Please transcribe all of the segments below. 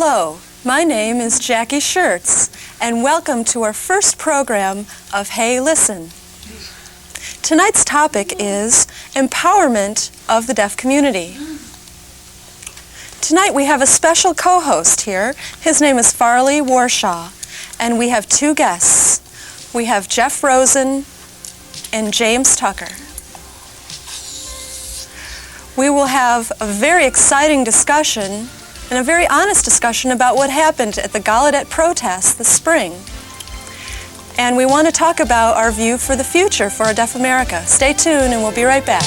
Hello, my name is Jackie Schertz, and welcome to our first program of Hey Listen. Tonight's topic is empowerment of the deaf community. Tonight we have a special co-host here. His name is Farley Warshaw, and we have two guests. We have Jeff Rosen and James Tucker. We will have a very exciting discussion and a very honest discussion about what happened at the Gallaudet protest this spring. And we want to talk about our view for the future for Deaf America. Stay tuned and we'll be right back.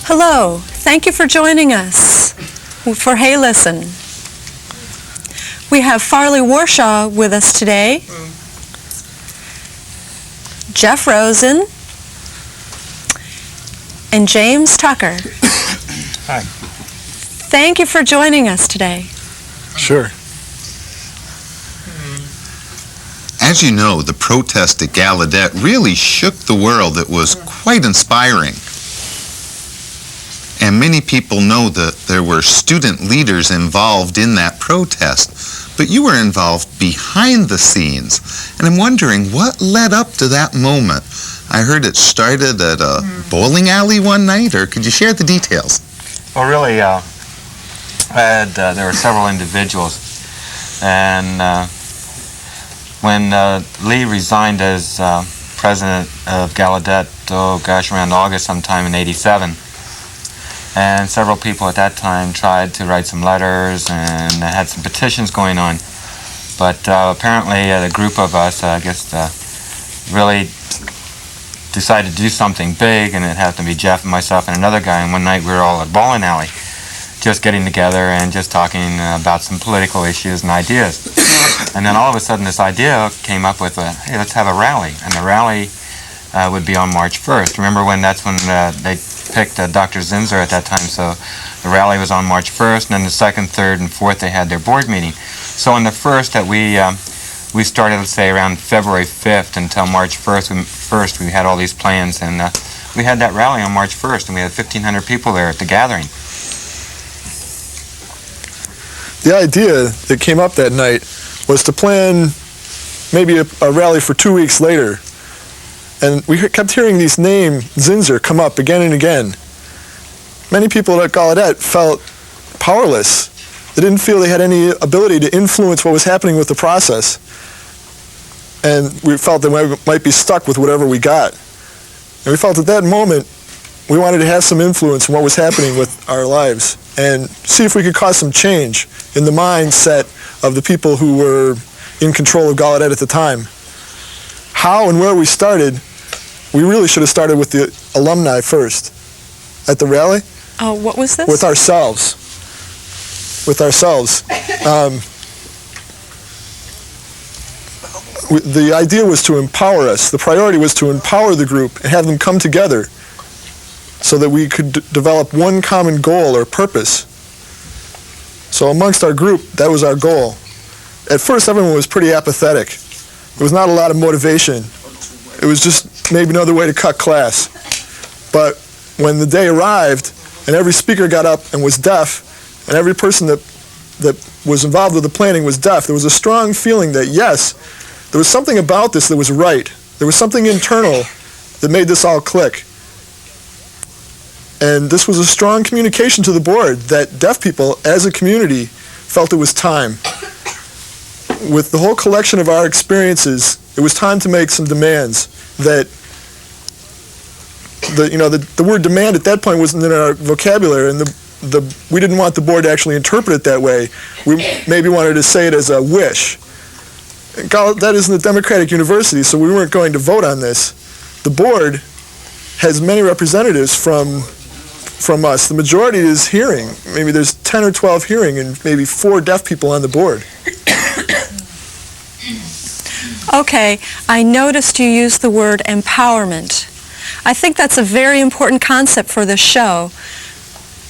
Hello, thank you for joining us for Hey Listen. We have Farley Warshaw with us today, Jeff Rosen, and James Tucker. Hi. Thank you for joining us today. Sure. As you know, the protest at Gallaudet really shook the world. It was quite inspiring. And many people know that there were student leaders involved in that protest, but you were involved behind the scenes. And I'm wondering what led up to that moment. I heard it started at a bowling alley one night, or could you share the details? Well, really, there were several individuals, and when Lee resigned as president of Gallaudet, around August sometime in '87, and several people at that time tried to write some letters and had some petitions going on. But apparently a group of us, really decided to do something big, and it happened to be Jeff and myself and another guy, and one night we were all at a bowling alley just getting together and just talking about some political issues and ideas. And then all of a sudden this idea came up with, hey, let's have a rally. And the rally would be on March 1st. Remember that's when they picked Dr. Zinser at that time, so the rally was on March 1st, and then the 2nd, 3rd, and 4th they had their board meeting. So on the 1st that we started, let's say, around February 5th until March 1st, we had all these plans, and we had that rally on March 1st, and we had 1,500 people there at the gathering. The idea that came up that night was to plan maybe a rally for 2 weeks later. And we kept hearing these names, Zinser, come up again and again. Many people at Gallaudet felt powerless. They didn't feel they had any ability to influence what was happening with the process. And we felt that we might be stuck with whatever we got. And we felt at that moment we wanted to have some influence in what was happening with our lives and see if we could cause some change in the mindset of the people who were in control of Gallaudet at the time. How and where we started, we really should have started with the alumni first. At the rally? Oh, what was this? With ourselves. The idea was to empower us. The priority was to empower the group and have them come together so that we could develop one common goal or purpose. So amongst our group, that was our goal. at first everyone was pretty apathetic. There was not a lot of motivation. It was just maybe another way to cut class. But when the day arrived and every speaker got up and was deaf, and every person that was involved with the planning was deaf, there was a strong feeling that, yes, there was something about this that was right. There was something internal that made this all click. And this was a strong communication to the board that deaf people, as a community, felt it was time. With the whole collection of our experiences, it was time to make some demands that the word demand at that point wasn't in our vocabulary, and we didn't want the board to actually interpret it that way. We maybe wanted to say it as a wish. Gallaudet isn't a democratic university, so we weren't going to vote on this. The board has many representatives from us. The majority is hearing. Maybe there's 10 or 12 hearing and maybe 4 deaf people on the board. Okay, I noticed you used the word empowerment. I think that's a very important concept for this show.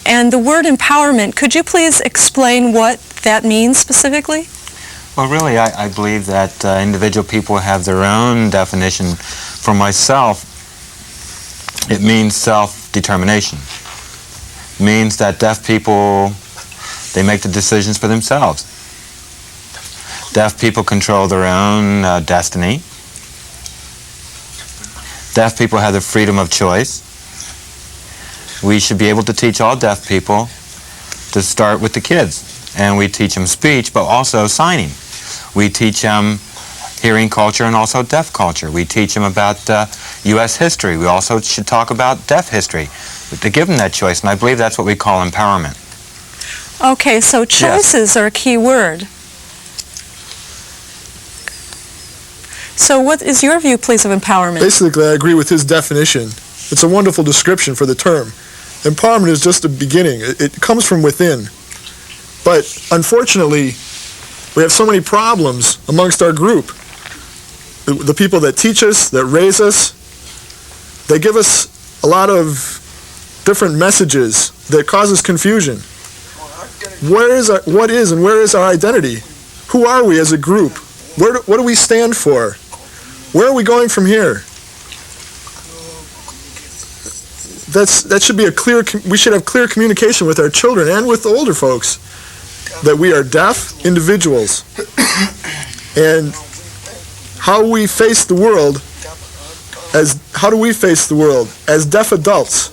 And the word empowerment, could you please explain what that means specifically? Well, really, I believe that individual people have their own definition. For myself, it means self-determination. It means that deaf people, they make the decisions for themselves. Deaf people control their own destiny. Deaf people have the freedom of choice. We should be able to teach all deaf people to start with the kids. And we teach them speech, but also signing. We teach them hearing culture and also deaf culture. We teach them about U.S. history. We also should talk about deaf history to give them that choice, and I believe that's what we call empowerment. Okay, so choices are a key word. So what is your view, please, of empowerment? Basically, I agree with his definition. It's a wonderful description for the term. Empowerment is just a beginning. It comes from within. But unfortunately, we have so many problems amongst our group. The people that teach us, that raise us, they give us a lot of different messages that causes confusion. What is and where is our identity? Who are we as a group? What do we stand for? Where are we going from here? That should be we should have clear communication with our children and with the older folks that we are deaf individuals. And how do we face the world as deaf adults?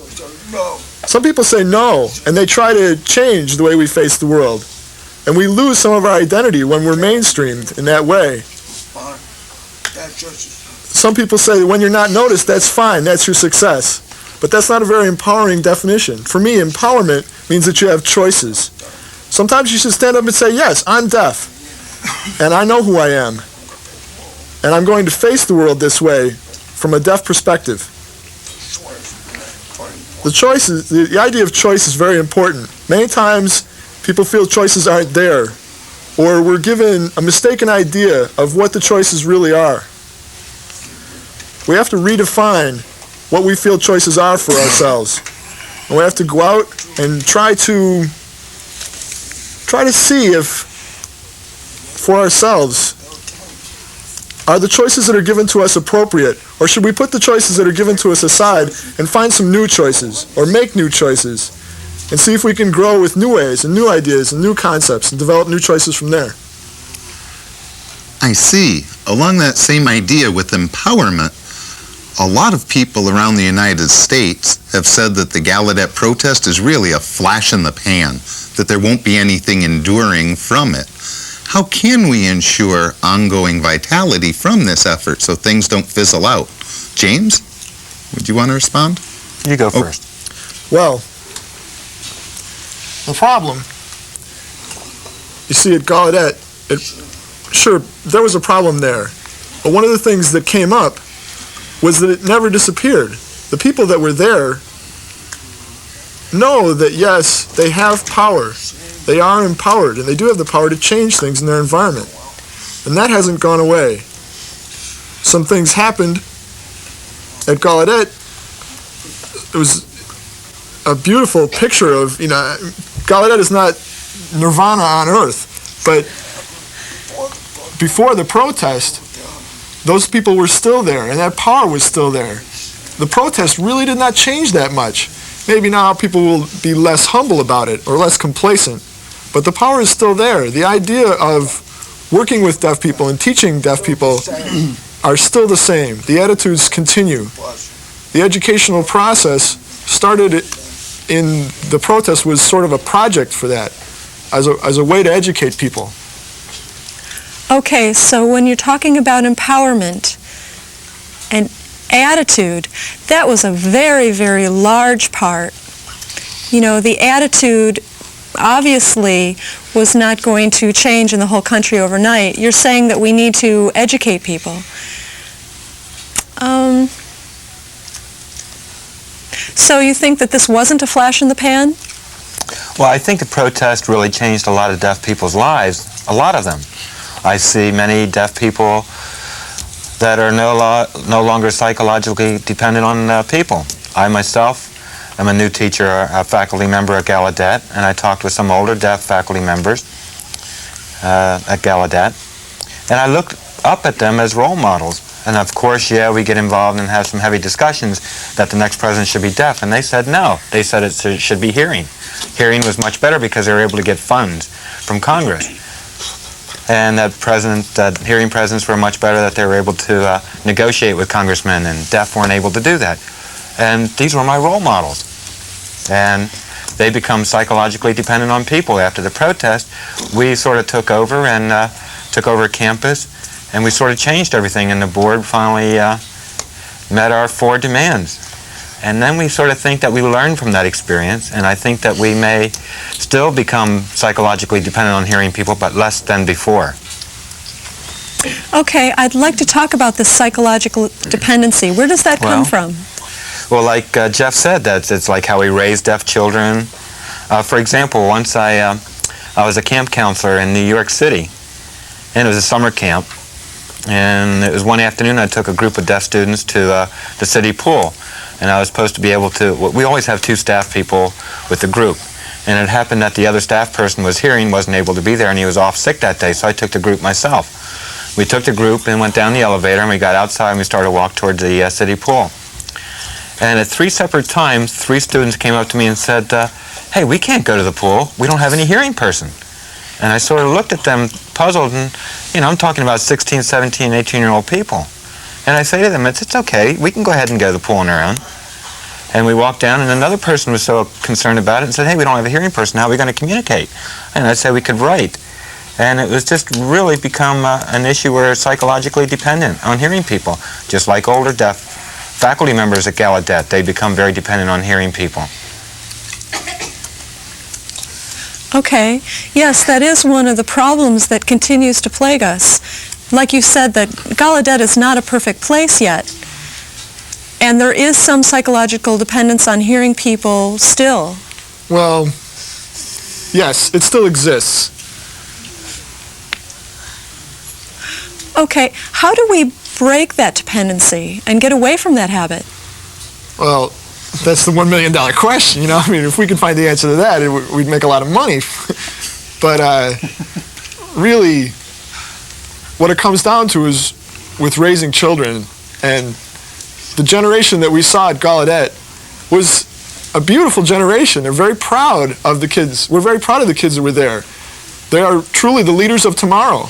Some people say no, and they try to change the way we face the world. And we lose some of our identity when we're mainstreamed in that way. Some people say when you're not noticed, that's fine, that's your success. But that's not a very empowering definition. For me, empowerment means that you have choices. Sometimes you should stand up and say, yes, I'm deaf, and I know who I am, and I'm going to face the world this way from a deaf perspective. The idea of choice is very important. Many times, people feel choices aren't there, or we're given a mistaken idea of what the choices really are. We have to redefine what we feel choices are for ourselves. And we have to go out and try to see if, for ourselves, are the choices that are given to us appropriate, or should we put the choices that are given to us aside and find some new choices, or make new choices, and see if we can grow with new ways and new ideas and new concepts and develop new choices from there. I see. Along that same idea with empowerment, a lot of people around the United States have said that the Gallaudet protest is really a flash in the pan, that there won't be anything enduring from it. How can we ensure ongoing vitality from this effort so things don't fizzle out? James, would you want to respond? You go first. Well, the problem, you see at Gallaudet, sure, there was a problem there. But one of the things that came up was that it never disappeared. The people that were there know that, yes, they have power. They are empowered, and they do have the power to change things in their environment. And that hasn't gone away. Some things happened at Gallaudet. It was a beautiful picture of, Gallaudet is not nirvana on earth, but before the protest, those people were still there, and that power was still there. The protest really did not change that much. Maybe now people will be less humble about it or less complacent, but the power is still there. The idea of working with deaf people and teaching deaf people are still the same. The attitudes continue. The educational process started in the protest was sort of a project for that, as a way to educate people. Okay, so when you're talking about empowerment and attitude, that was a very, very large part. You know, the attitude obviously was not going to change in the whole country overnight. You're saying that we need to educate people. So you think that this wasn't a flash in the pan? Well, I think the protest really changed a lot of deaf people's lives, a lot of them. I see many deaf people that are no longer psychologically dependent on people. I myself am a new teacher, a faculty member at Gallaudet, and I talked with some older deaf faculty members at Gallaudet, and I looked up at them as role models. And of course, yeah, we get involved and have some heavy discussions that the next president should be deaf, and they said no. They said it should be hearing. Hearing was much better because they were able to get funds from Congress. And that hearing presidents were much better, that they were able to negotiate with congressmen, and deaf weren't able to do that. And these were my role models. And they become psychologically dependent on people. After the protest, we sort of took over and took over campus, and we sort of changed everything, and the board finally met our 4 demands. And then we sort of think that we learned from that experience, and I think that we may still become psychologically dependent on hearing people, but less than before. Okay, I'd like to talk about this psychological dependency. Where does that come from? Well, like Jeff said, it's like how we raise deaf children. For example, once I was a camp counselor in New York City, and it was a summer camp. And it was one afternoon I took a group of deaf students to the city pool. And I was supposed to be able to, we always have 2 staff people with the group. And it happened that the other staff person was hearing, wasn't able to be there, and he was off sick that day, so I took the group myself. We took the group and went down the elevator, and we got outside and we started to walk towards the city pool. And at 3 separate times, 3 students came up to me and said, hey, we can't go to the pool. We don't have any hearing person. And I sort of looked at them puzzled, and, you know, I'm talking about 16, 17, 18-year-old people. And I say to them, it's okay, we can go ahead and go to the pool on our own. And we walked down, and another person was so concerned about it and said, hey, we don't have a hearing person, how are we going to communicate? And I said we could write. And it was just really become an issue where we're psychologically dependent on hearing people, just like older deaf faculty members at Gallaudet. They become very dependent on hearing people. Okay, yes, that is one of the problems that continues to plague us. Like you said, that Gallaudet is not a perfect place yet. And there is some psychological dependence on hearing people still. Well, yes, it still exists. Okay, how do we break that dependency and get away from that habit? Well, that's the $1 million question, you know. I mean, if we could find the answer to that, we'd make a lot of money. But really, what it comes down to is with raising children, and the generation that we saw at Gallaudet was a beautiful generation. They're very proud of the kids. We're very proud of the kids that were there. They are truly the leaders of tomorrow.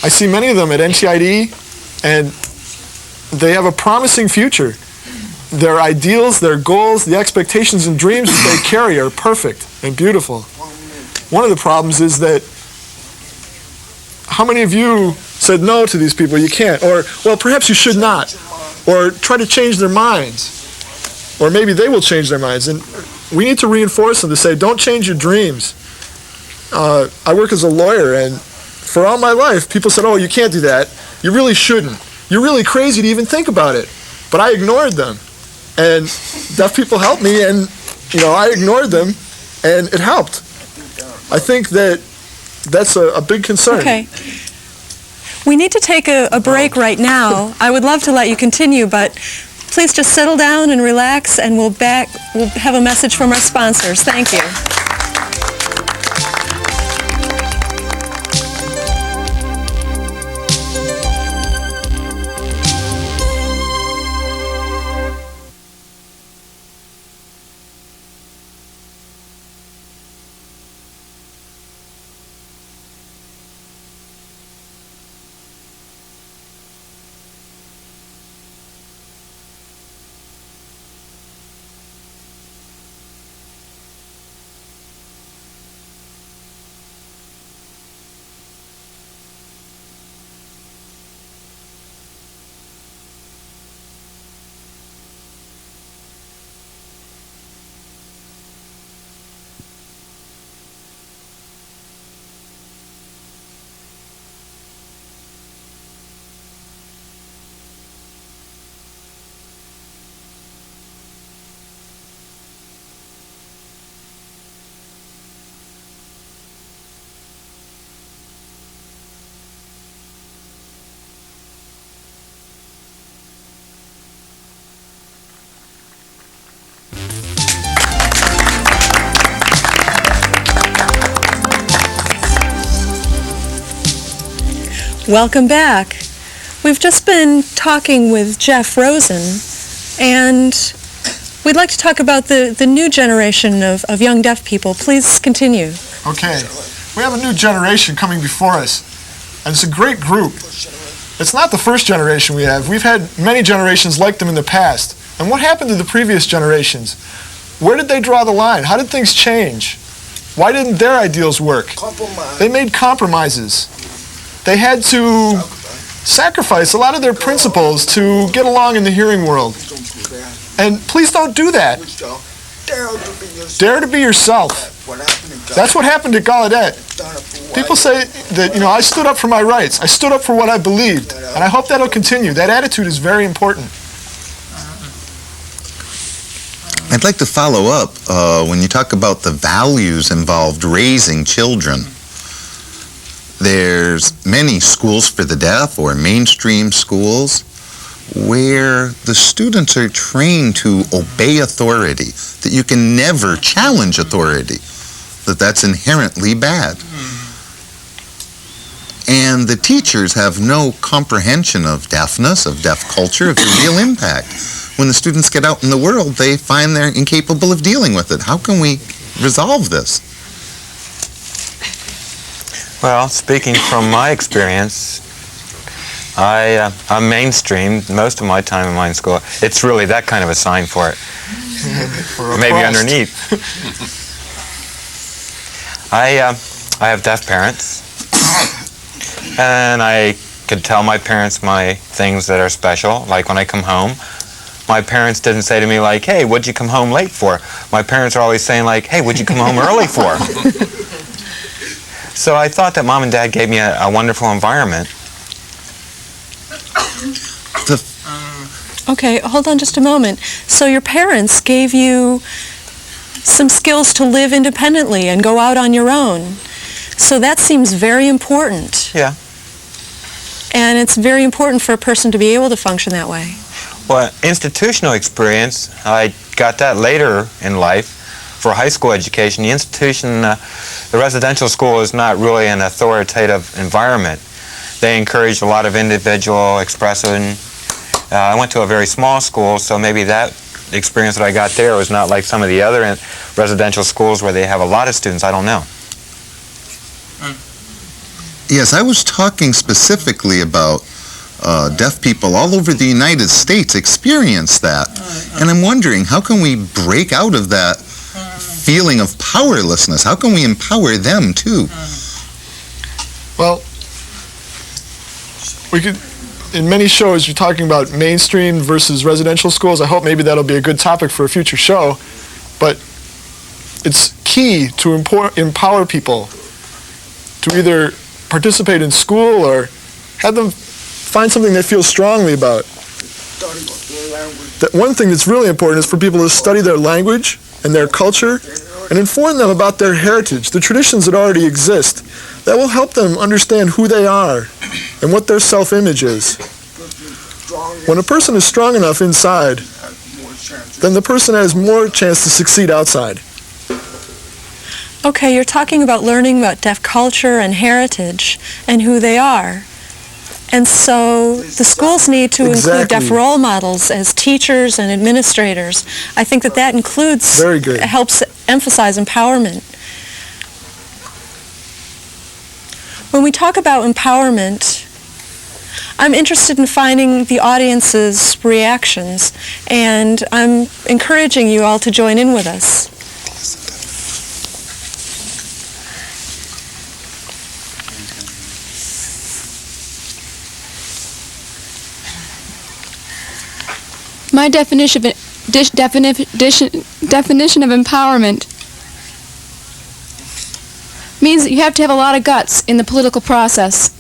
I see many of them at NTID, and they have a promising future. Their ideals, their goals, the expectations and dreams that they carry are perfect and beautiful. One of the problems is that how many of you said no to these people? You can't. Or, well, perhaps you should not. Or try to change their minds. Or maybe they will change their minds. And we need to reinforce them to say, don't change your dreams. I work as a lawyer, and for all my life, people said, oh, you can't do that. You really shouldn't. You're really crazy to even think about it. But I ignored them. And deaf people helped me, and, you know, I ignored them, and it helped. I think that that's a big concern. Okay. We need to take a break right now. I would love to let you continue, but please just settle down and relax, and we'll have a message from our sponsors. Thank you. Welcome back. We've just been talking with Jeff Rosen, and we'd like to talk about the new generation of young deaf people. Please continue. Okay, we have a new generation coming before us, and it's a great group. It's not the first generation we have. We've had many generations like them in the past. And what happened to the previous generations? Where did they draw the line? How did things change? Why didn't their ideals work? They made compromises. They had to sacrifice a lot of their principles to get along in the hearing world. And please don't do that. Dare to be yourself. That's what happened at Gallaudet. People say that, I stood up for my rights. I stood up for what I believed. And I hope that'll continue. That attitude is very important. I'd like to follow up when you talk about the values involved raising children. There's many schools for the deaf or mainstream schools where the students are trained to obey authority, that you can never challenge authority, that's inherently bad. And the teachers have no comprehension of deafness, of deaf culture, of the real impact. When the students get out in the world, they find they're incapable of dealing with it. How can we resolve this? Well, speaking from my experience, I'm mainstream most of my time in my school. It's really that kind of a sign for it. Maybe underneath. I have deaf parents, and I could tell my parents my things that are special, like when I come home. My parents didn't say to me like, hey, what'd you come home late for? My parents are always saying like, hey, what'd you come home early for? So I thought that Mom and Dad gave me a wonderful environment. Okay, hold on just a moment. So your parents gave you some skills to live independently and go out on your own. So that seems very important. Yeah. And it's very important for a person to be able to function that way. Well, institutional experience, I got that later in life for high school education. The institution, the residential school is not really an authoritative environment. They encourage a lot of individual expression. I went to a very small school, so maybe that experience that I got there was not like some of the other residential schools where they have a lot of students. I don't know. Yes, I was talking specifically about deaf people all over the United States experience that. And I'm wondering, how can we break out of that feeling of powerlessness? How can we empower them too? Well, we could, in many shows, you're talking about mainstream versus residential schools. I hope maybe that'll be a good topic for a future show. But it's key to empower people to either participate in school or have them find something they feel strongly about. That one thing that's really important is for people to study their language and their culture and inform them about their heritage, the traditions that already exist. That will help them understand who they are and what their self-image is. When a person is strong enough inside, then the person has more chance to succeed outside. Okay, you're talking about learning about deaf culture and heritage and who they are. And so the schools need to include deaf role models as teachers and administrators. I think that includes, very good, helps emphasize empowerment. When we talk about empowerment, I'm interested in finding the audience's reactions, and I'm encouraging you all to join in with us. My definition of empowerment means that you have to have a lot of guts in the political process.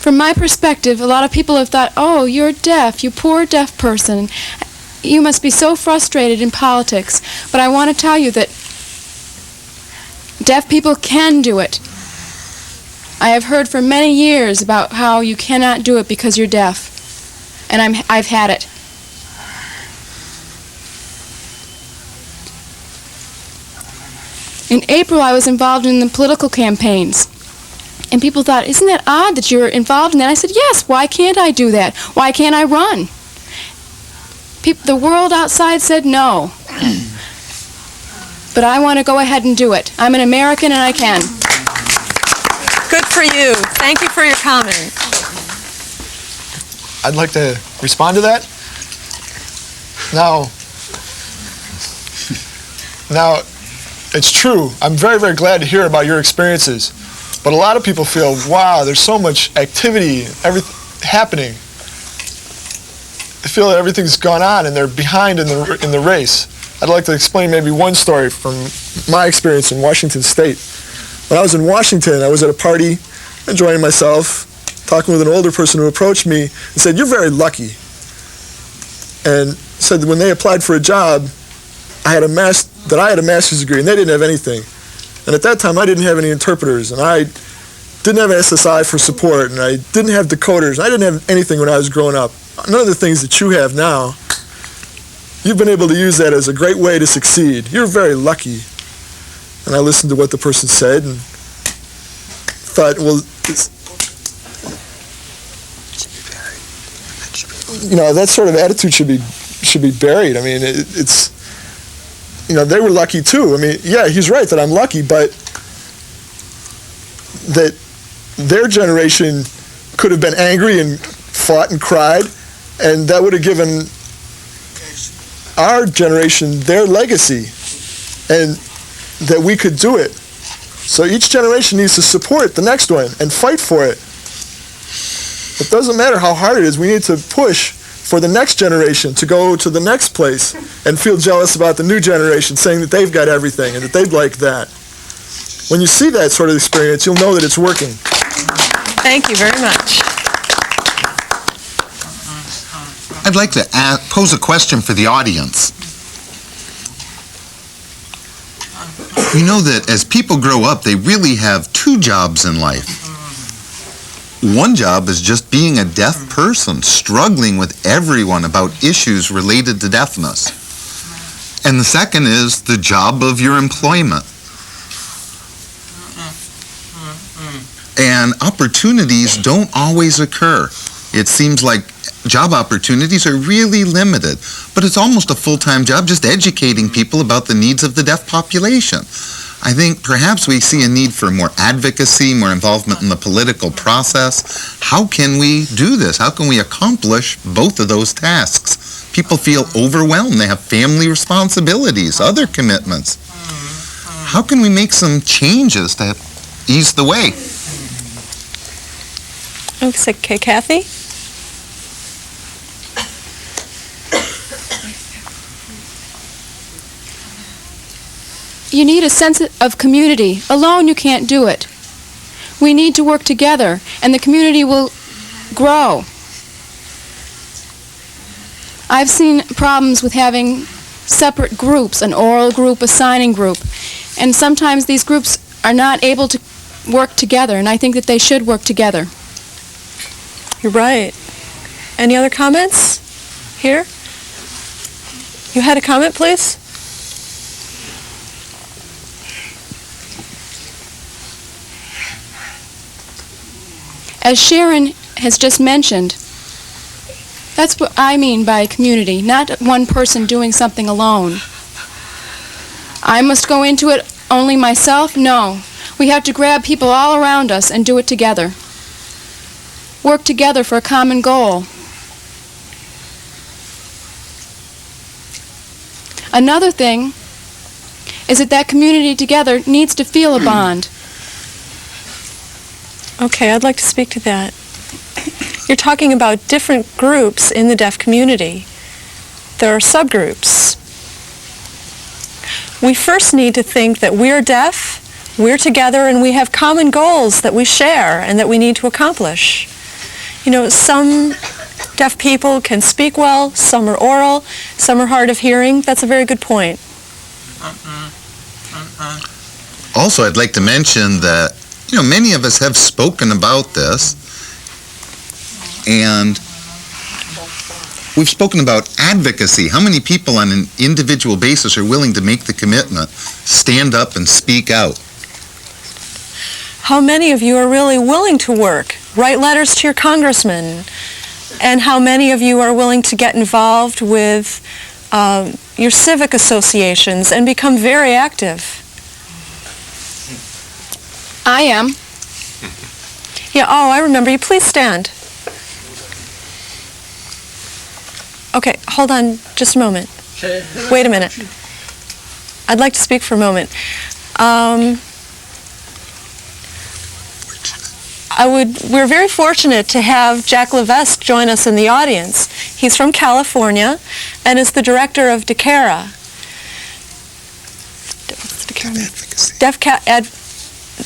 From my perspective, a lot of people have thought, oh, you're deaf, you poor deaf person. You must be so frustrated in politics. But I want to tell you that deaf people can do it. I have heard for many years about how you cannot do it because you're deaf. And I've had it. In April, I was involved in the political campaigns. And people thought, isn't that odd that you're involved in that? I said, yes, why can't I do that? Why can't I run? The world outside said no. But I want to go ahead and do it. I'm an American and I can. Good for you. Thank you for your comment. I'd like to respond to that. Now, it's true. I'm very, very glad to hear about your experiences. But a lot of people feel, wow, there's so much activity, everything happening. They feel that everything's gone on and they're behind in the race. I'd like to explain maybe one story from my experience in Washington State. When I was in Washington, I was at a party, enjoying myself, talking with an older person who approached me and said, "You're very lucky." And said that when they applied for a job, I had a master's degree and they didn't have anything. And at that time, I didn't have any interpreters, and I didn't have SSI for support, and I didn't have decoders, and I didn't have anything when I was growing up. None of the things that you have now. You've been able to use that as a great way to succeed. You're very lucky. And I listened to what the person said and thought, well, that sort of attitude should be buried. I mean, it's. They were lucky too. I mean, yeah, he's right that I'm lucky, but that their generation could have been angry and fought and cried, and that would have given our generation their legacy, and that we could do it. So each generation needs to support the next one and fight for it. It doesn't matter how hard it is. We need to push for the next generation to go to the next place and feel jealous about the new generation, saying that they've got everything and that they'd like that. When you see that sort of experience, you'll know that it's working. Thank you very much. I'd like to pose a question for the audience. We know that as people grow up, they really have two jobs in life. One job is just being a deaf person, struggling with everyone about issues related to deafness. And the second is the job of your employment. And opportunities don't always occur. It seems like job opportunities are really limited, but it's almost a full-time job just educating people about the needs of the deaf population. I think perhaps we see a need for more advocacy, more involvement in the political process. How can we do this? How can we accomplish both of those tasks? People feel overwhelmed. They have family responsibilities, other commitments. How can we make some changes to ease the way? Okay, Kathy? You need a sense of community. Alone, you can't do it. We need to work together, and the community will grow. I've seen problems with having separate groups, an oral group, a signing group, and sometimes these groups are not able to work together, and I think that they should work together. You're right. Any other comments? Here? You had a comment, please? As Sharon has just mentioned, that's what I mean by community, not one person doing something alone. I must go into it only myself? No. We have to grab people all around us and do it together. Work together for a common goal. Another thing is that community together needs to feel a bond. Okay, I'd like to speak to that. You're talking about different groups in the deaf community. There are subgroups. We first need to think that we're deaf, we're together, and we have common goals that we share and that we need to accomplish. Some deaf people can speak well, some are oral, some are hard of hearing. That's a very good point. Also, I'd like to mention that many of us have spoken about this, and we've spoken about advocacy. How many people on an individual basis are willing to make the commitment, stand up and speak out? how many of you are really willing to work, write letters to your congressman, and how many of you are willing to get involved with your civic associations and become very active. I am. Yeah, oh, I remember you. Please stand. Okay, hold on just a moment. Wait a minute. I'd like to speak for a moment. We're very fortunate to have Jack Levesque join us in the audience. He's from California and is the director of DECARA.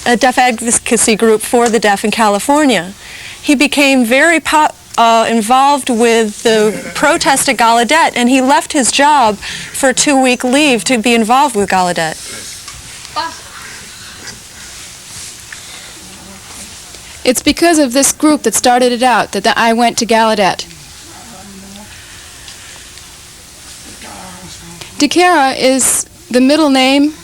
A deaf advocacy group for the deaf in California. He became very involved with the protest at Gallaudet, and he left his job for a 2-week leave to be involved with Gallaudet. It's because of this group that started it out that I went to Gallaudet. DECARA is the middle name.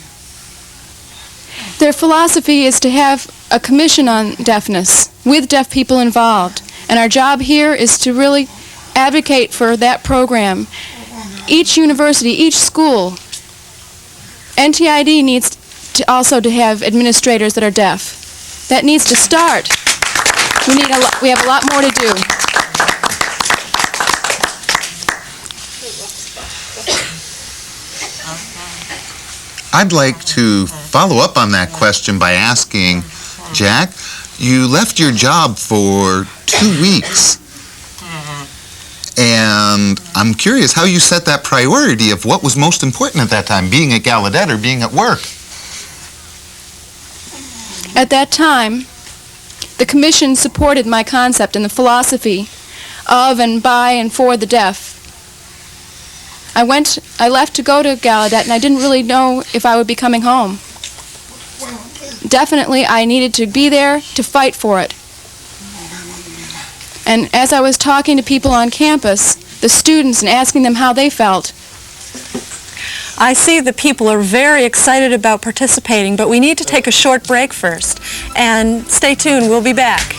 Their philosophy is to have a commission on deafness with deaf people involved. And our job here is to really advocate for that program. Each university, each school, NTID needs to also to have administrators that are deaf. That needs to start. We have a lot more to do. I'd like to follow up on that question by asking, Jack, you left your job for 2 weeks, and I'm curious how you set that priority of what was most important at that time, being at Gallaudet or being at work. At that time, the Commission supported my concept and the philosophy of and by and for the deaf. I left to go to Gallaudet, and I didn't really know if I would be coming home. Definitely, I needed to be there to fight for it. And as I was talking to people on campus, the students, and asking them how they felt, I see that people are very excited about participating, but we need to take a short break first. And stay tuned, we'll be back.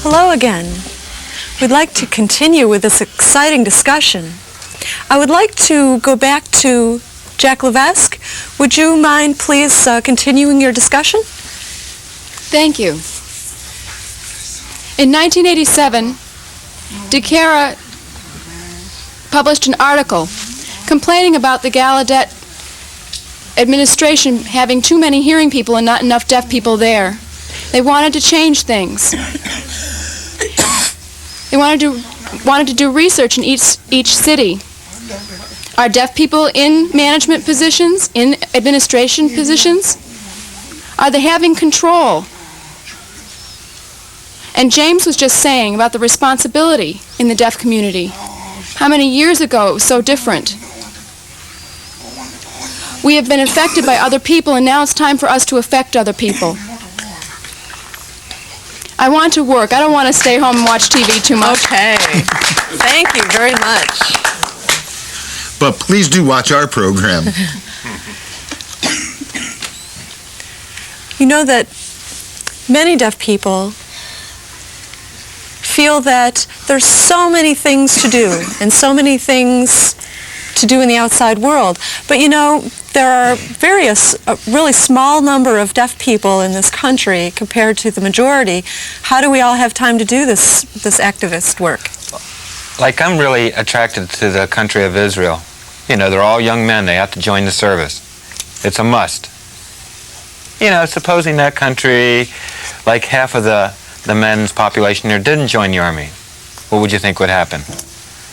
Hello again. We'd like to continue with this exciting discussion. I would like to go back to Jack Levesque. Would you mind please continuing your discussion? thank you. In 1987, DECARA published an article complaining about the Gallaudet administration having too many hearing people and not enough deaf people there. They wanted to change things. They wanted to do research in each city. Are deaf people in management positions, in administration positions? Are they having control? And James was just saying about the responsibility in the deaf community. How many years ago it was so different? We have been affected by other people, and now it's time for us to affect other people. I want to work. I don't want to stay home and watch TV too much. Okay. Thank you very much. But please do watch our program. You know that many deaf people feel that there's so many things to do and so many things to do in the outside world. But you know, there are a really small number of deaf people in this country compared to the majority. How do we all have time to do this activist work? Like, I'm really attracted to the country of Israel. You know, they're all young men. They have to join the service. It's a must. You know, supposing that country, like half of the men's population there didn't join the army, what would you think would happen?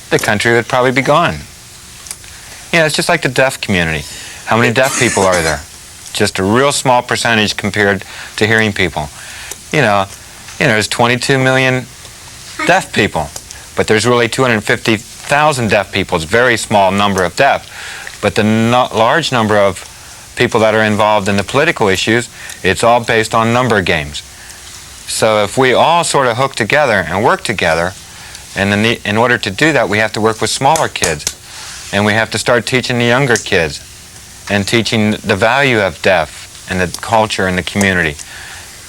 The country would probably be gone. You know, it's just like the deaf community. How many deaf people are there? Just a real small percentage compared to hearing people. You know, there's 22 million deaf people, but there's really 250,000 deaf people. It's a very small number of deaf. But the large number of people that are involved in the political issues, it's all based on number games. So if we all sort of hook together and work together, and in order to do that, we have to work with smaller kids. And we have to start teaching the younger kids and teaching the value of deaf and the culture and the community.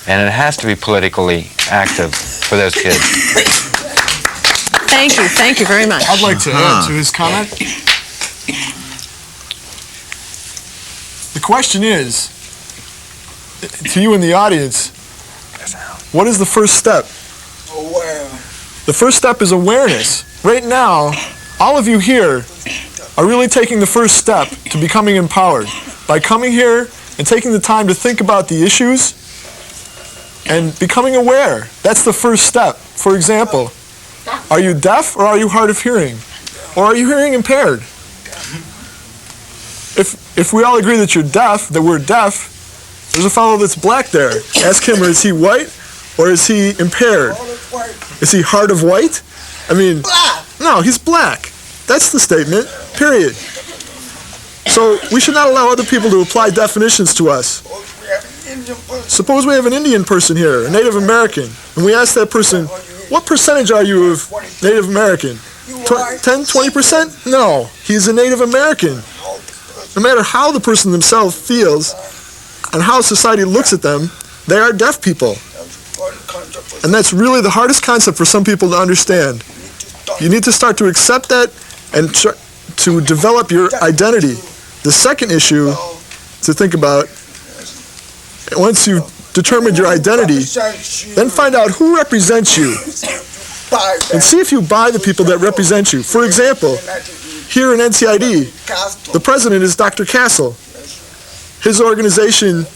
And it has to be politically active for those kids. Thank you very much. I'd like to add to his comment. The question is, to you in the audience, what is the first step? The first step is awareness. Right now, all of you here are really taking the first step to becoming empowered by coming here and taking the time to think about the issues and becoming aware. That's the first step. For example, are you deaf or are you hard of hearing? Or are you hearing impaired? If we all agree that you're deaf, that we're deaf, there's a fellow that's black there. Ask him, is he white or is he impaired? Is he hard of white? I mean, no, he's black. That's the statement, period. So we should not allow other people to apply definitions to us. Suppose we have an Indian person here, a Native American, and we ask that person, what percentage are you of Native American? 10, 20%? No, he's a Native American. No matter how the person themselves feels and how society looks at them, they are deaf people. And that's really the hardest concept for some people to understand. You need to start to accept that and to develop your identity. The second issue to think about, once you've determined your identity, then find out who represents you. And see if you buy the people that represent you. For example, here in NCID, the president is Dr. Castle. His organization,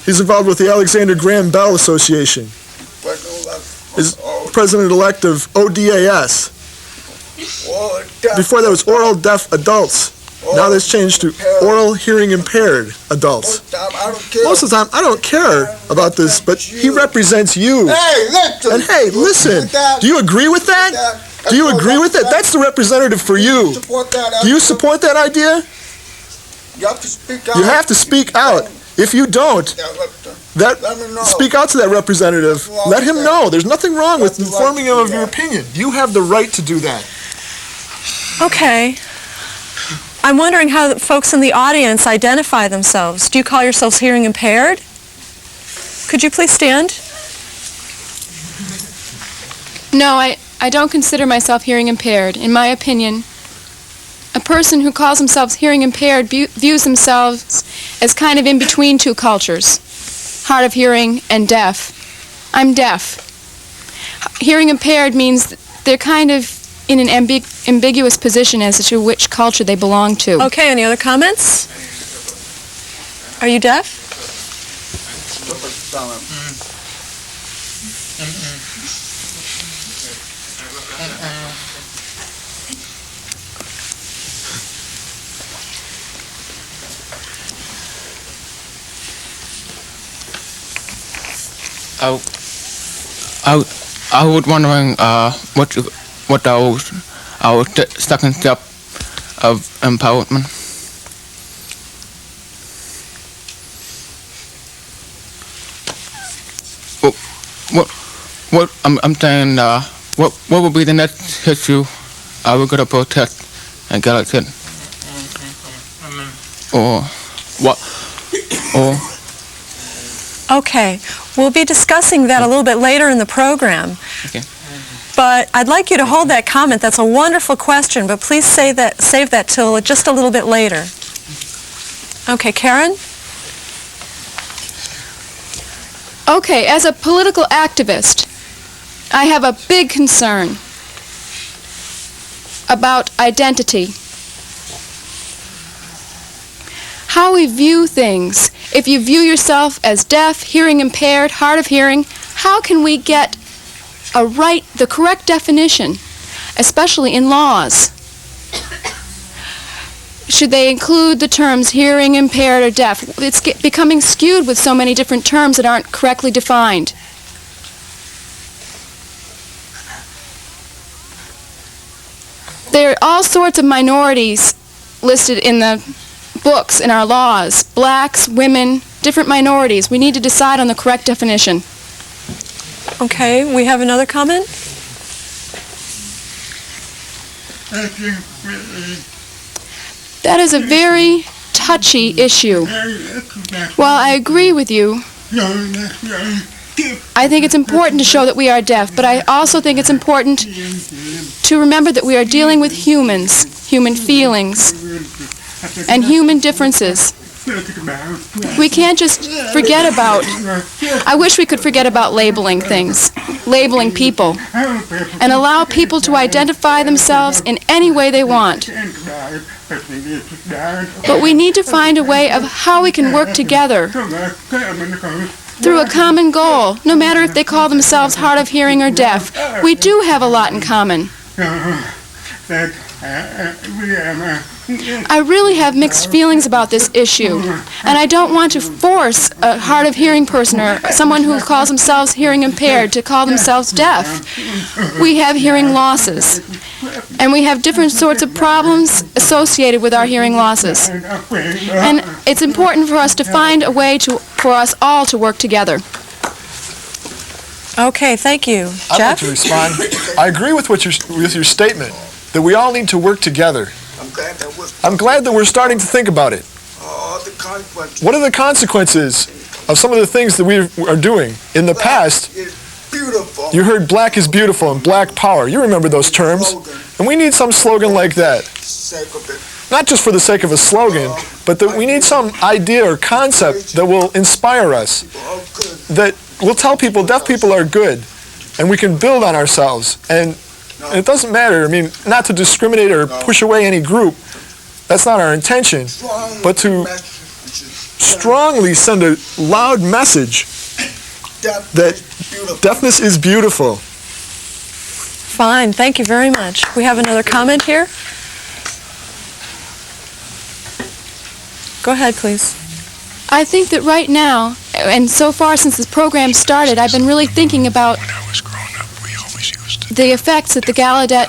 he's involved with the Alexander Graham Bell Association. Is president-elect of ODAS. Before that was Oral Deaf Adults. Now that's changed to Oral Hearing Impaired Adults. Most of the time, I don't care about this, but he represents you. And hey, listen, do you agree with that? Do you agree with that? That's the representative for you. Do you support that idea? You have to speak out. If you don't, speak out to that representative. Let him know. There's nothing wrong with informing him of your opinion. You have the right to do that. Okay. I'm wondering how the folks in the audience identify themselves. Do you call yourselves hearing impaired? Could you please stand? No, I don't consider myself hearing impaired. In my opinion, a person who calls themselves hearing impaired views themselves as kind of in between two cultures, hard of hearing and deaf. I'm deaf. Hearing impaired means they're kind of in an ambiguous position as to which culture they belong to. Okay, any other comments? Are you deaf? I was wondering what those our second step of empowerment. What I'm saying, what will be the next issue we're going to protest at Gallaudet? Or what? Or Okay, we'll be discussing that a little bit later in the program. okay. But I'd like you to hold that comment. That's a wonderful question, but please save that till just a little bit later. Okay, Karen? Okay, as a political activist, I have a big concern about identity. How we view things. If you view yourself as deaf, hearing impaired, hard of hearing, how can we get the correct definition, especially in laws? Should they include the terms hearing impaired or deaf? It's becoming skewed with so many different terms that aren't correctly defined. There are all sorts of minorities listed in the books, in our laws. Blacks, women, different minorities. We need to decide on the correct definition. Okay, we have another comment? That is a very touchy issue. While I agree with you, I think it's important to show that we are deaf, but I also think it's important to remember that we are dealing with humans, human feelings, and human differences. We can't just forget about, I wish we could forget about labeling things, labeling people, and allow people to identify themselves in any way they want. But we need to find a way of how we can work together through a common goal, no matter if they call themselves hard of hearing or deaf. We do have a lot in common. I really have mixed feelings about this issue, and I don't want to force a hard of hearing person or someone who calls themselves hearing impaired to call themselves deaf. We have hearing losses, and we have different sorts of problems associated with our hearing losses. And it's important for us to find a way for us all to work together. Okay, thank you. I'd like Jeff? to respond. I agree with your statement that we all need to work together. I'm glad that we're starting to think about it. What are the consequences of some of the things that we are doing? In the past, you heard black is beautiful and black power. You remember those terms. And we need some slogan like that. Not just for the sake of a slogan, but that we need some idea or concept that will inspire us, that will tell people deaf people are good, and we can build on ourselves. And it doesn't matter, I mean, not to discriminate or push away any group. That's not our intention. But to strongly send a loud message that deafness is beautiful. Fine, thank you very much. We have another comment here. Go ahead, please. I think that right now, and so far since this program started, I've been really thinking about the effects that the Gallaudet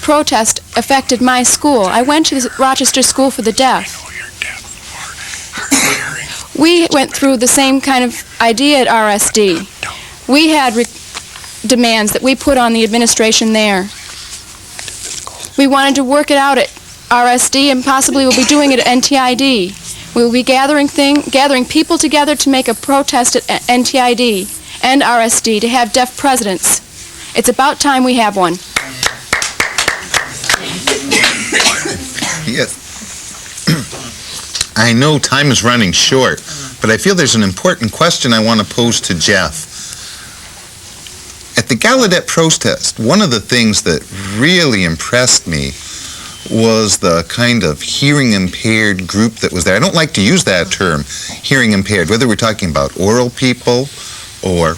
protest affected my school. I went to the Rochester School for the Deaf. We went through the same kind of idea at RSD. We had demands that we put on the administration there. We wanted to work it out at RSD, and possibly we'll be doing it at NTID. We will be gathering people together to make a protest at NTID and RSD to have deaf presidents. It's about time we have one. Yes. I know time is running short, but I feel there's an important question I want to pose to Jeff. At the Gallaudet protest, one of the things that really impressed me was the kind of hearing impaired group that was there. I don't like to use that term, hearing impaired, whether we're talking about oral people or...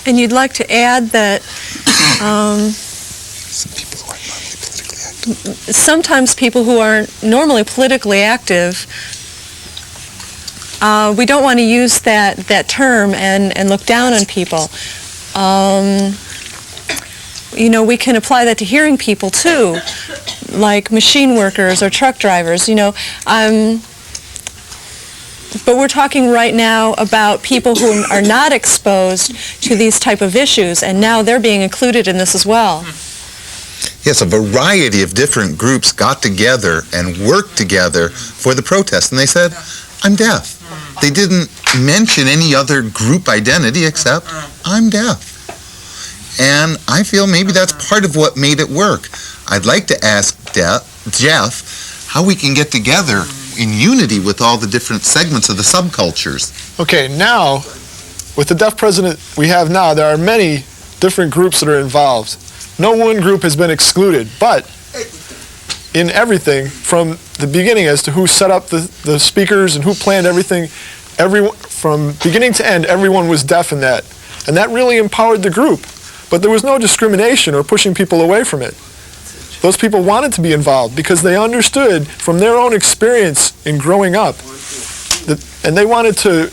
And you'd like to add that Some people who are normally politically active. sometimes people who aren't normally politically active, we don't want to use that term and look down on people. you know, we can apply that to hearing people too, like machine workers or truck drivers, you know. But we're talking right now about people who are not exposed to these type of issues, and now they're being included in this as well. Yes, a variety of different groups got together and worked together for the protest, and they said, I'm deaf. They didn't mention any other group identity except, I'm deaf. And I feel maybe that's part of what made it work. I'd like to ask Jeff how we can get together in unity with all the different segments of the subcultures. Okay, now, with the deaf president we have now, there are many different groups that are involved. No one group has been excluded, but in everything from the beginning as to who set up the speakers and who planned everything, from beginning to end, everyone was deaf in that. And that really empowered the group. But there was no discrimination or pushing people away from it. Those people wanted to be involved because they understood from their own experience in growing up, and they wanted to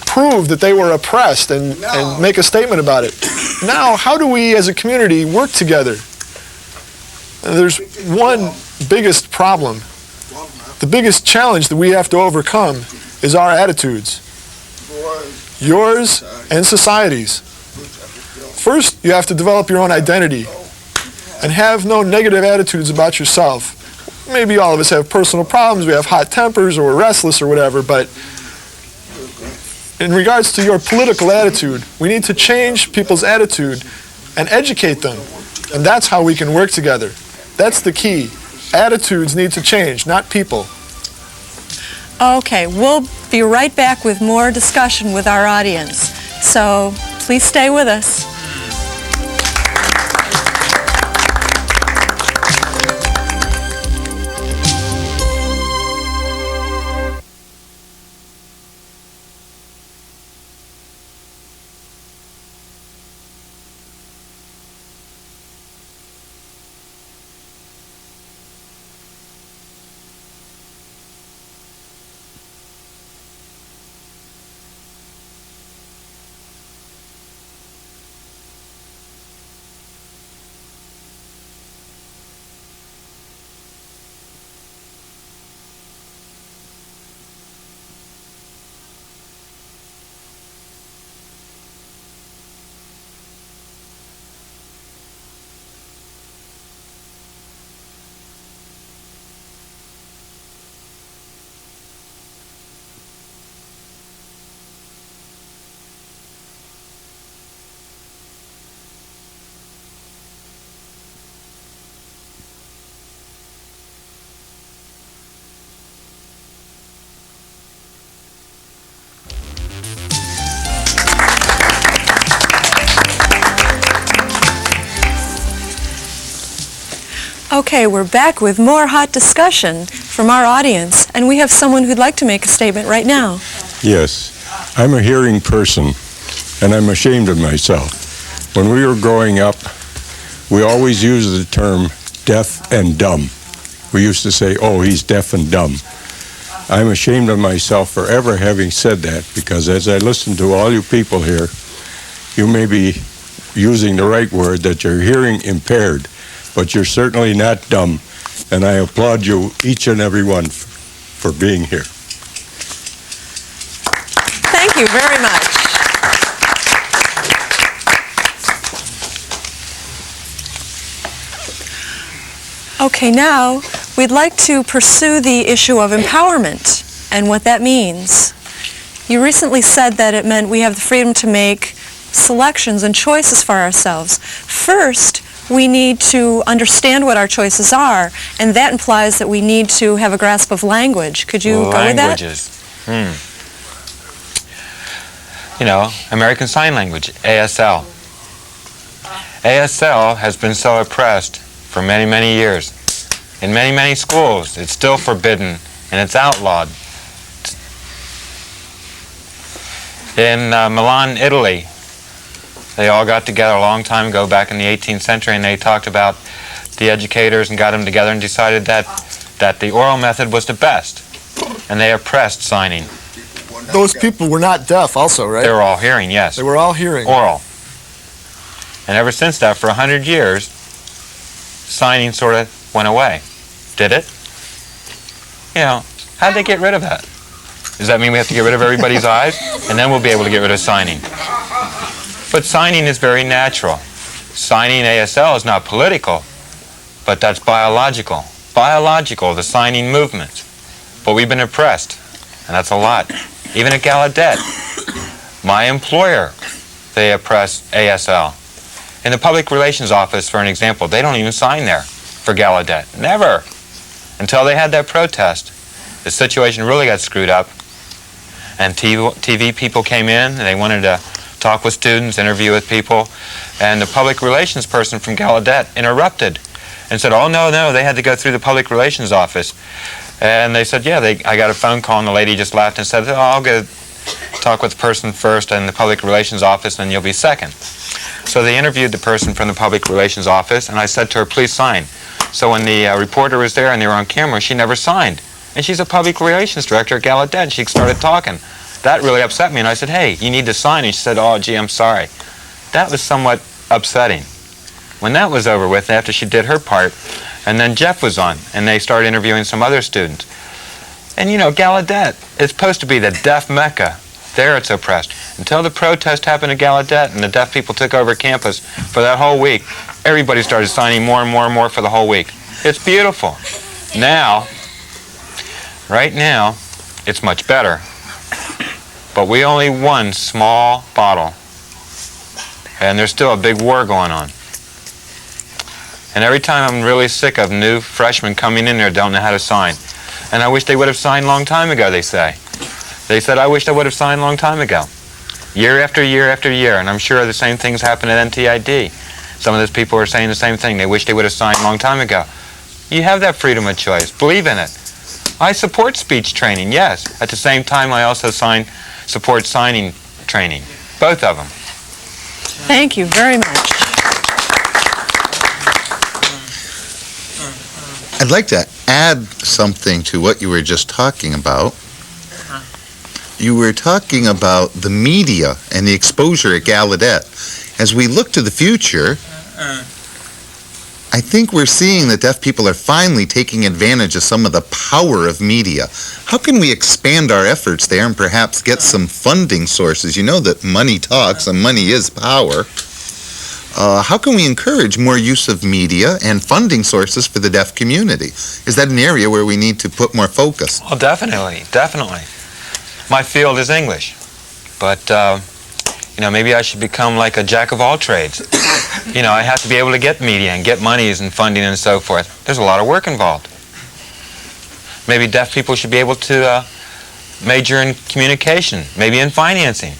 prove that they were oppressed and make a statement about it. Now, how do we as a community work together? There's one biggest problem. The biggest challenge that we have to overcome is our attitudes. Yours and society's. First, you have to develop your own identity and have no negative attitudes about yourself. Maybe all of us have personal problems, we have hot tempers, or we're restless or whatever, but in regards to your political attitude, we need to change people's attitude and educate them. And that's how we can work together. That's the key. Attitudes need to change, not people. Okay, we'll be right back with more discussion with our audience. So please stay with us. Okay, we're back with more hot discussion from our audience, and we have someone who'd like to make a statement right now. Yes, I'm a hearing person, and I'm ashamed of myself. When we were growing up, we always used the term deaf and dumb. We used to say, oh, he's deaf and dumb. I'm ashamed of myself for ever having said that, because as I listen to all you people here, you may be using the right word, that you're hearing impaired, but you're certainly not dumb, and I applaud you, each and every one, for being here. Thank you very much. Okay, now we'd like to pursue the issue of empowerment and what that means. You recently said that it meant we have the freedom to make selections and choices for ourselves. First, we need to understand what our choices are, and that implies that we need to have a grasp of language. Could you go with that? Languages. You know, American Sign Language, ASL. ASL has been so oppressed for many, many years. In many, many schools, it's still forbidden and it's outlawed. In Milan, Italy, they all got together a long time ago, back in the 18th century, and they talked about the educators and got them together and decided that the oral method was the best, and they oppressed signing. Those people were not deaf also, right? They were all hearing, yes. They were all hearing. Oral. And ever since that, for 100 years, signing sort of went away. Did it? You know, how'd they get rid of that? Does that mean we have to get rid of everybody's eyes? And then we'll be able to get rid of signing. But signing is very natural. Signing ASL is not political, but that's biological. Biological, the signing movement. But we've been oppressed, and that's a lot. Even at Gallaudet, my employer, they oppress ASL. In the public relations office, for an example, they don't even sign there for Gallaudet. Never. Until they had that protest. The situation really got screwed up. And TV people came in, and they wanted to talk with students, interview with people. And the public relations person from Gallaudet interrupted and said, oh, no, they had to go through the public relations office. And they said, yeah, I got a phone call, and the lady just laughed and said, oh, I'll go talk with the person first in the public relations office, and you'll be second. So they interviewed the person from the public relations office, and I said to her, please sign. So when the reporter was there and they were on camera, she never signed. And she's a public relations director at Gallaudet, and she started talking. That really upset me, and I said, hey, you need to sign. And she said, oh, gee, I'm sorry. That was somewhat upsetting. When that was over with, after she did her part, and then Jeff was on, and they started interviewing some other students. And you know, Gallaudet is supposed to be the deaf mecca. There it's oppressed. Until the protest happened at Gallaudet and the deaf people took over campus for that whole week, everybody started signing more and more and more for the whole week. It's beautiful. Now, right now, it's much better. But we only one small bottle. And there's still a big war going on. And every time I'm really sick of new freshmen coming in there don't know how to sign. And I wish they would have signed a long time ago, they say. They said, I wish I would have signed a long time ago. Year after year after year. And I'm sure the same things happen at NTID. Some of those people are saying the same thing. They wish they would have signed a long time ago. You have that freedom of choice. Believe in it. I support speech training, yes. At the same time, I also support signing training. Both of them. Thank you very much. I'd like to add something to what you were just talking about. You were talking about the media and the exposure at Gallaudet. As we look to the future, I think we're seeing that deaf people are finally taking advantage of some of the power of media. How can we expand our efforts there and perhaps get some funding sources? You know that money talks and money is power. How can we encourage more use of media and funding sources for the deaf community? Is that an area where we need to put more focus? Oh, definitely, definitely. My field is English, but you know, maybe I should become like a jack of all trades. You know, I have to be able to get media and get monies and funding and so forth. There's a lot of work involved. Maybe deaf people should be able to major in communication, maybe in financing.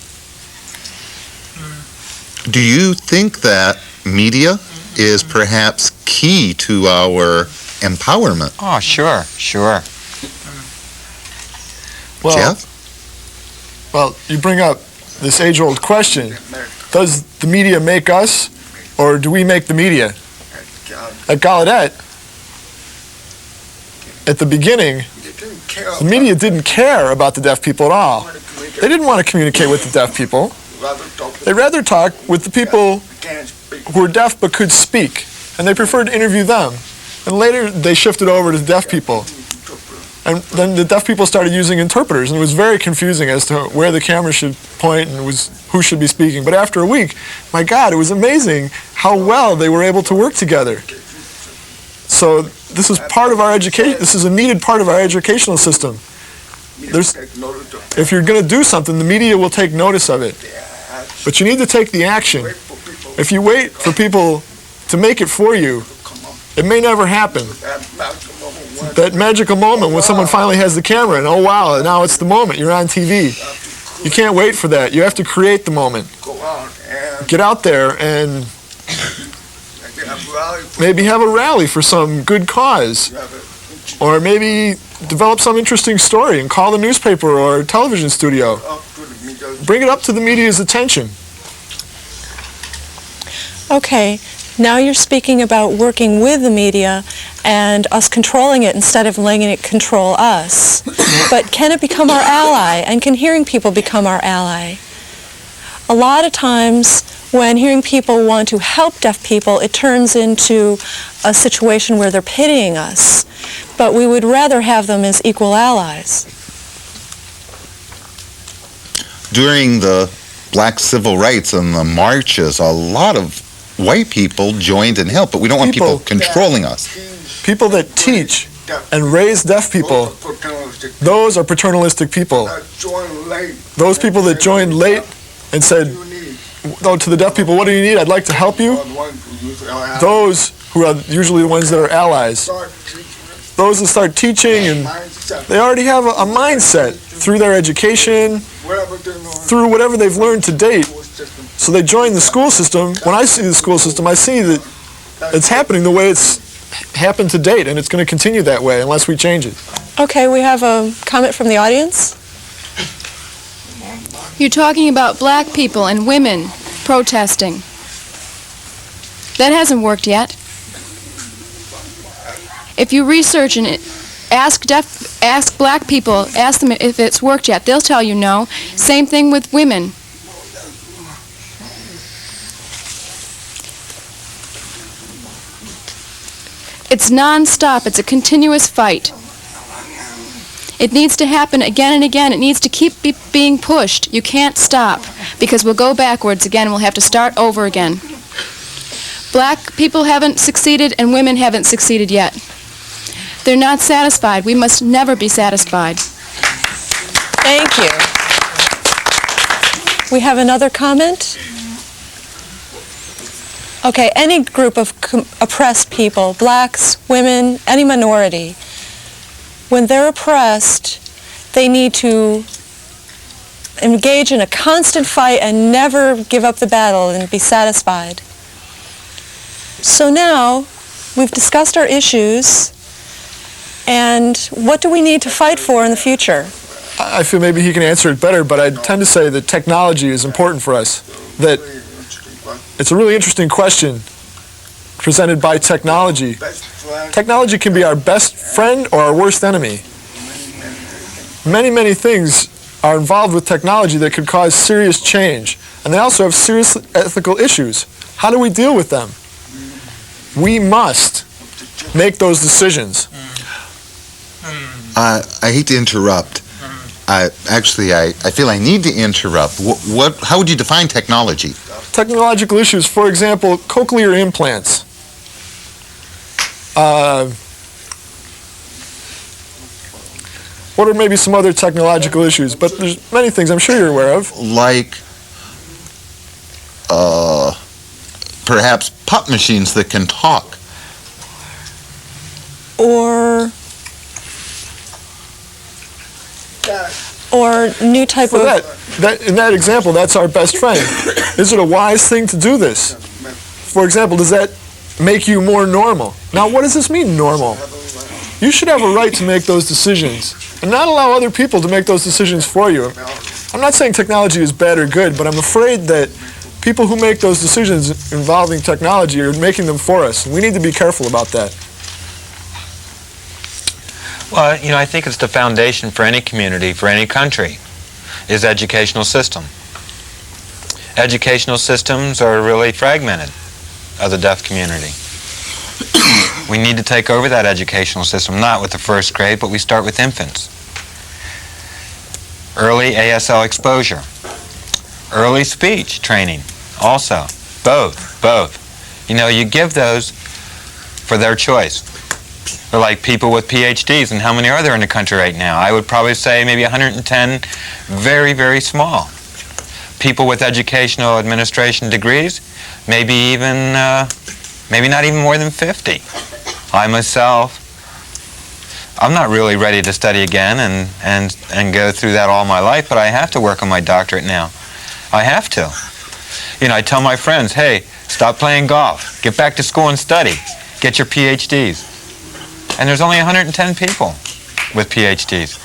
Do you think that media is perhaps key to our empowerment? Oh, sure. Well, Jeff? Well, you bring up this age-old question. Does the media make us, or do we make the media? At Gallaudet, at the beginning, the media didn't care about the deaf people at all. They didn't want to communicate with the deaf people. They'd rather talk with the people who were deaf but could speak, and they preferred to interview them. And later, they shifted over to deaf people. And then the deaf people started using interpreters, and it was very confusing as to where the camera should point and who should be speaking. But after a week, my God, it was amazing how well they were able to work together. So this is part of our education. This is a needed part of our educational system. If you're going to do something, the media will take notice of it. But you need to take the action. If you wait for people to make it for you, it may never happen. That magical moment when someone finally has the camera and, oh wow, now it's the moment, you're on TV. You can't wait for that. You have to create the moment. Get out there and maybe have a rally for some good cause. Or maybe develop some interesting story and call the newspaper or television studio. Bring it up to the media's attention. Okay, now you're speaking about working with the media and us controlling it instead of letting it control us. But can it become our ally? And can hearing people become our ally? A lot of times when hearing people want to help deaf people, it turns into a situation where they're pitying us. But we would rather have them as equal allies. During the black civil rights and the marches, a lot of white people joined and helped, but we don't want people controlling us. People that teach and raise deaf people, those are paternalistic people. Those people that joined late and said, oh, to the deaf people, what do you need? I'd like to help you. Those who are usually the ones that are allies. Those that start teaching, and they already have a mindset through their education, through whatever they've learned to date. So they join the school system. When I see the school system, I see that it's happening the way it's happened to date, and it's going to continue that way unless we change it. Okay, we have a comment from the audience. You're talking about black people and women protesting. That hasn't worked yet. If you research and ask black people, ask them if it's worked yet, they'll tell you no. Same thing with women. It's non-stop. It's a continuous fight. It needs to happen again and again. It needs to keep being pushed. You can't stop, because we'll go backwards again. We'll have to start over again. Black people haven't succeeded and women haven't succeeded yet. They're not satisfied. We must never be satisfied. Thank you. We have another comment. Okay, any group of oppressed people, blacks, women, any minority, when they're oppressed, they need to engage in a constant fight and never give up the battle and be satisfied. So now, we've discussed our issues, and what do we need to fight for in the future? I feel maybe he can answer it better, but I tend to say that technology is important for us. That it's a really interesting question presented by technology. Technology can be our best friend or our worst enemy. Many, many things are involved with technology that could cause serious change, and they also have serious ethical issues. How do we deal with them? We must make those decisions. I hate to interrupt. I feel I need to interrupt. How would you define technology? Technological issues, for example, cochlear implants. What are maybe some other technological issues? But there's many things I'm sure you're aware of. Like, perhaps pup machines that can talk. Or new type of... In that example, that's our best friend. Is it a wise thing to do this? For example, does that make you more normal? Now, what does this mean, normal? You should have a right to make those decisions and not allow other people to make those decisions for you. I'm not saying technology is bad or good, but I'm afraid that people who make those decisions involving technology are making them for us. We need to be careful about that. Well, I think it's the foundation for any community, for any country, is educational system. Educational systems are really fragmented of the deaf community. We need to take over that educational system, not with the first grade, but we start with infants. Early ASL exposure. Early speech training, also. Both. You give those for their choice. They're like people with PhDs, and how many are there in the country right now? I would probably say maybe 110, very, very small. People with educational administration degrees, maybe not even more than 50. I myself, I'm not really ready to study again and go through that all my life, but I have to work on my doctorate now. I have to. I tell my friends, hey, stop playing golf, get back to school and study, get your PhDs. And there's only 110 people with PhDs.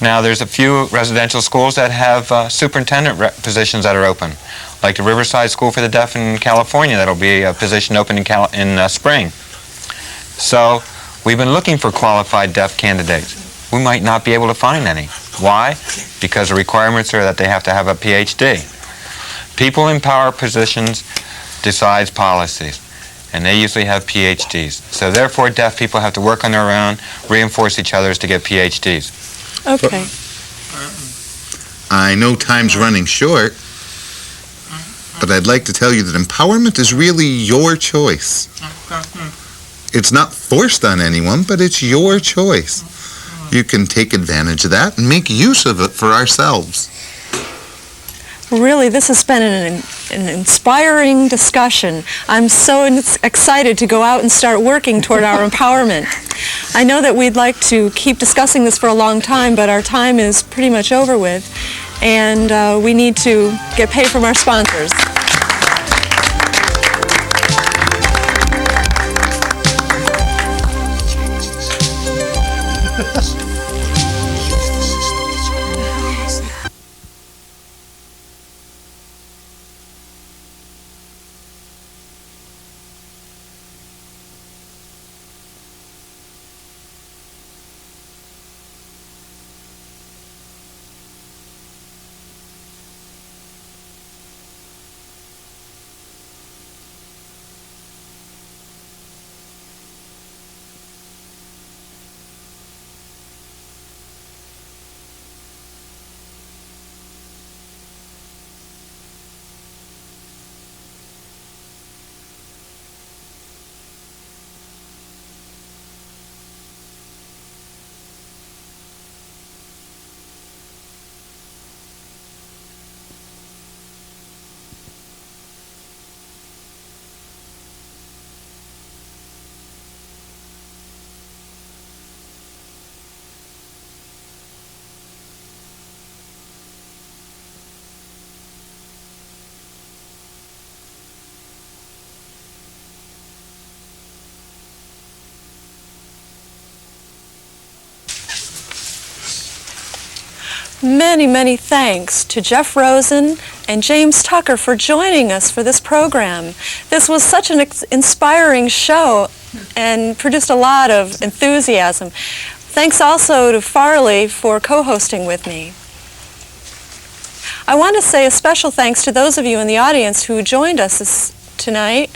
Now, there's a few residential schools that have superintendent positions that are open, like the Riverside School for the Deaf in California. That'll be a position open in spring. So we've been looking for qualified deaf candidates. We might not be able to find any. Why? Because the requirements are that they have to have a PhD. people in power positions decides policies, and they usually have PhDs. So therefore, deaf people have to work on their own, reinforce each other to get PhDs. Okay. I know time's running short, but I'd like to tell you that empowerment is really your choice. It's not forced on anyone, but it's your choice. You can take advantage of that and make use of it for ourselves. Really, this has been an inspiring discussion. I'm so excited to go out and start working toward our empowerment. I know that we'd like to keep discussing this for a long time, but our time is pretty much over with, and we need to get paid from our sponsors. Many, many thanks to Jeff Rosen and James Tucker for joining us for this program. This was such an inspiring show and produced a lot of enthusiasm. Thanks also to Farley for co-hosting with me. I want to say a special thanks to those of you in the audience who joined us tonight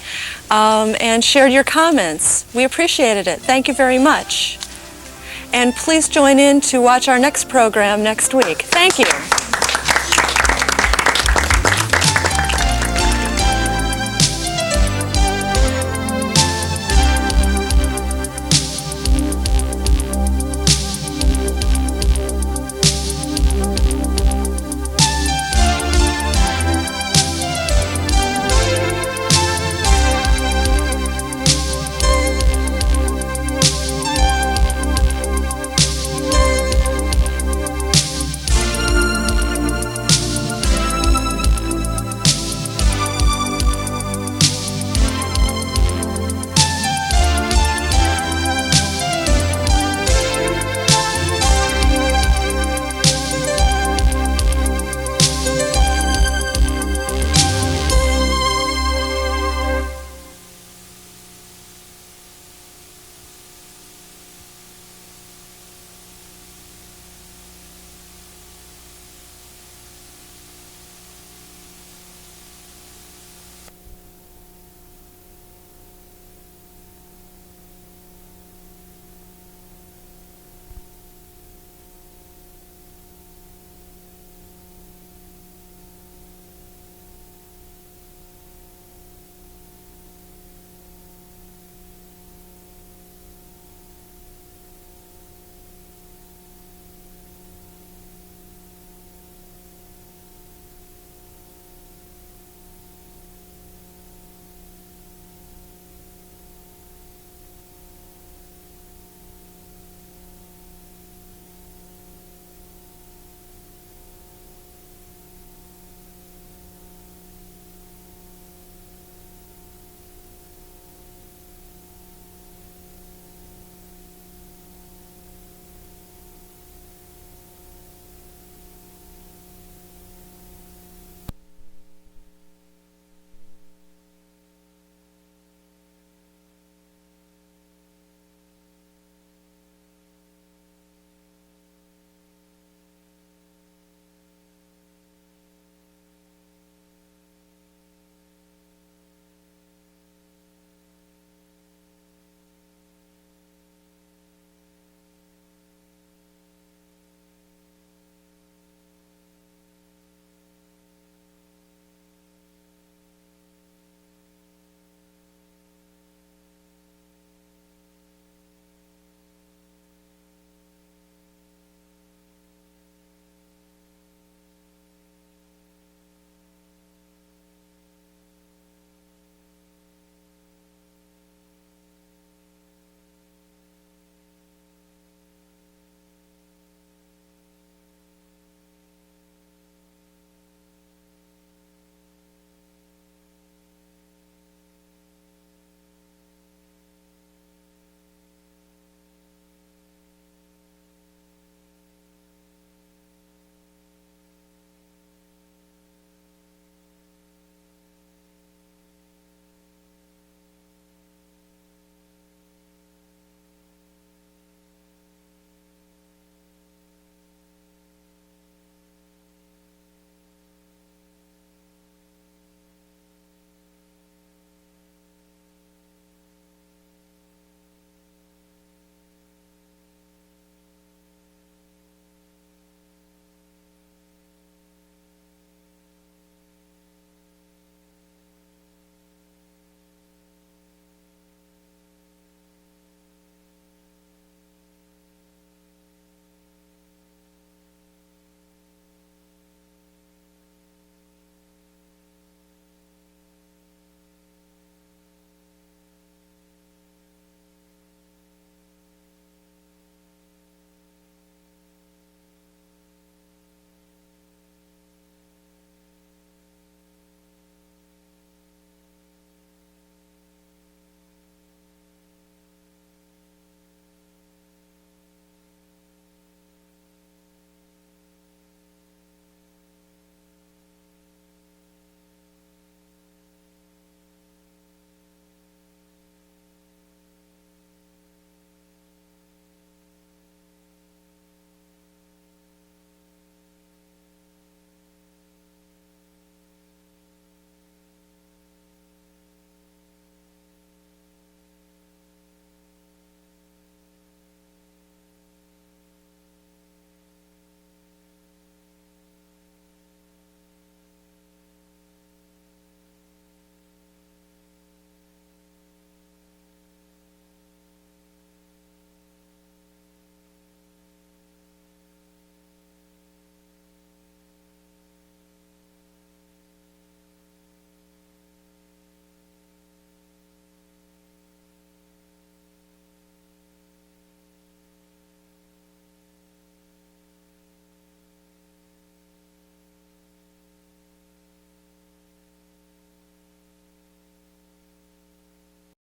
and shared your comments. We appreciated it. Thank you very much. And please join in to watch our next program next week. Thank you.